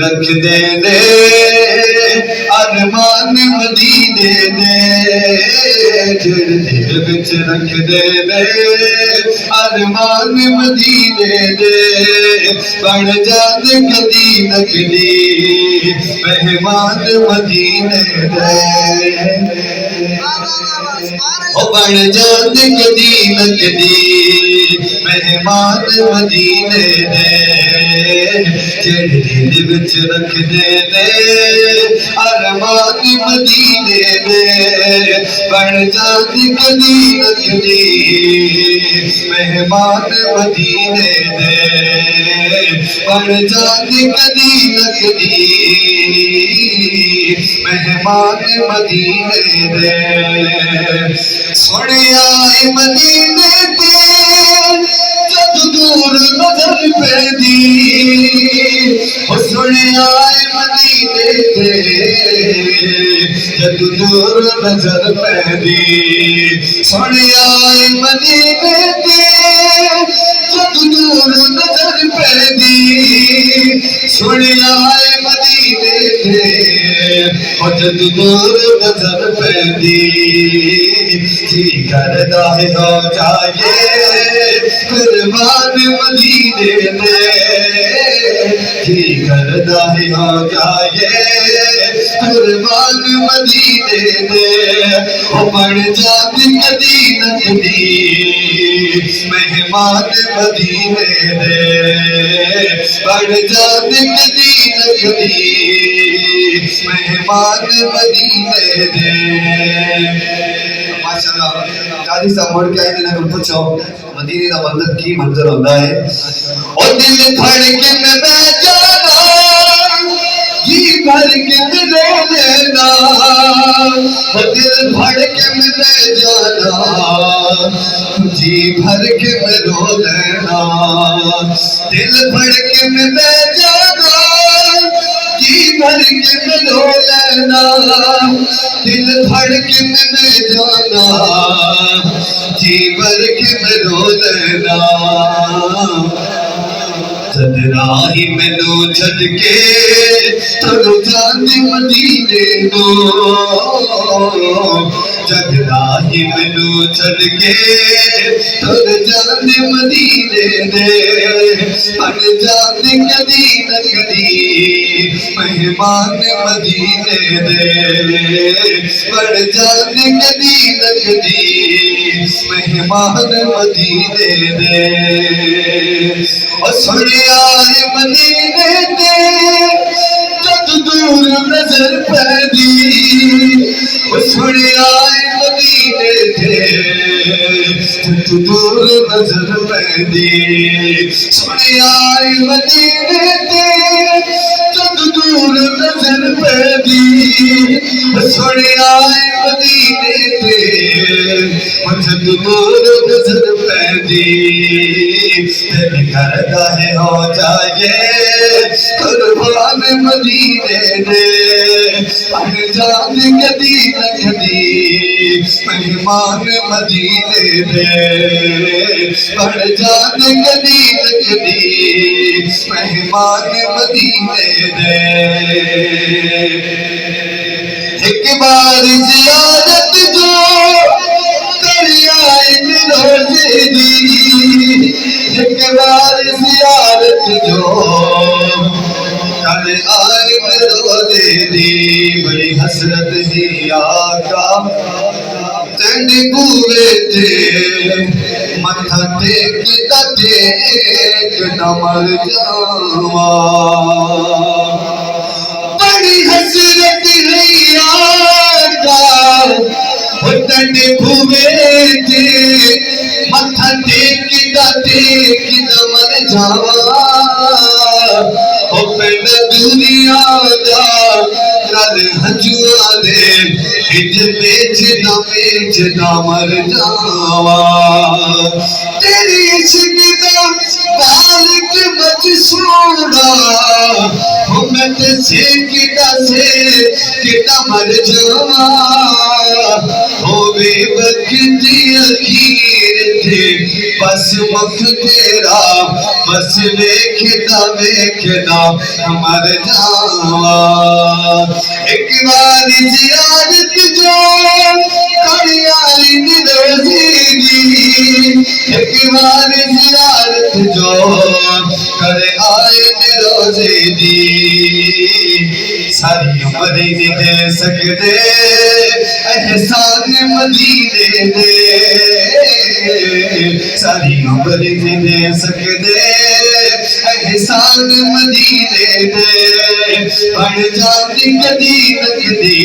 रख दे दे अरमान मदीने दे, जेड़े दिल विच रख दे दे अरमान मदीने दे, बन जाते कदी न कदी मेहमान मदीने दे, ओ बन जाते कदी न कदी मेहमान मदीने दे, जेड़े दिल विच रख दे दे अरमान मदीने दे, बन जाते कदी न कदी मेहमान मदीने दे, बन जाते कदी न कदी मेहमान मदीने दे। सोने आए मदीने ते जद दूर नजर पैदी, सोने आए मदीने ते जद दूर नजर पैदी, सोने आए मदीने ते जद दूर नजर पैदी, सोने आए मदीने ते जद दूर नजर पैदी, जी करदा है हो जाए कुर्बान मदीने दे, जी करदा है हो जाए कुर्बान मदीने दे, ओ बन जाती कदी न कदी मेहमान मदीने दे, बन जाती कदी न कदी मेहमान मदीने दे। माशाअल्लाह काजी साहब मुड़ के आए ने पूछो मदीने का मंजर की मंजर होता है, और दिल फड़ के मैं जाना जी भर के मैं लेना, और दिल फड़ के मैं जाना जी भर के मैं रो लेना, दिल फड़ के मैं जाना जी भर के मैं रो लेना, दिल फड़ के मैं जाना जी भर के मैं रो लेना, जद राही मैनू छड़ के तुर जांदी मदीने दो, जद राही मैनू छड़ के तुर जांदी मदीने दे, बन जाते कदी न कदी मेहमान मदीने दे, बन जाते कदी न कदी मेहमान मदीने दे, और सुने आए मदीने ते जद दूर नजर पैदी, सुने आए मदीने ते जद दूर नजर पैदी, सुने आए मदीने ते जद दूर नजर पैदी, सुने आए मदीने ते जद दूर नजर पैदी, दिल करदा है हो जाए कुर्बान मदीने दे, बन जाते कदी न कदी मेहमान मदीने दे, बन जाते कदी न कदी मेहमान मदीने दे। एक बार ज़ियारत जो कर आए रोज़े दी, एक बार ज़ियारत जो कर आए रोज़े दी, बड़ी हसरत ही आका तेंद बूहे ते मत्था टेक न मर जावा, बड़ी हसरत है आका तेंद बूहे ते मत्था टेक न मर जावा, ओ पिंड दुनिया दा नल हजुआ दे हिज बेचदा मर जावा तेरी इश्क दा बालिक मच सोना मैं से किदा मर जावा होवे वक्त अखीर थे बस मुख तेरा बस वेखदा मर जावा एक बार जियारत जो करियाली रोज़ी एक बार जियारत जो कर आए रोज़े दी सारी उम्र नहीं दे सकते एहसान मदीने दे सारी उम्र नहीं दे सकते एहसान मदीने दे बन जाती कदी न कदी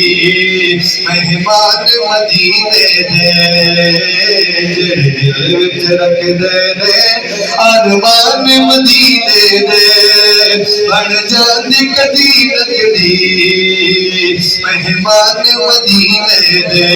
मेहमान मदीने दे दिल विच रखदे ने अरमान मदीने दे बन जाती कदी न कदी मेहमान मदीने दे।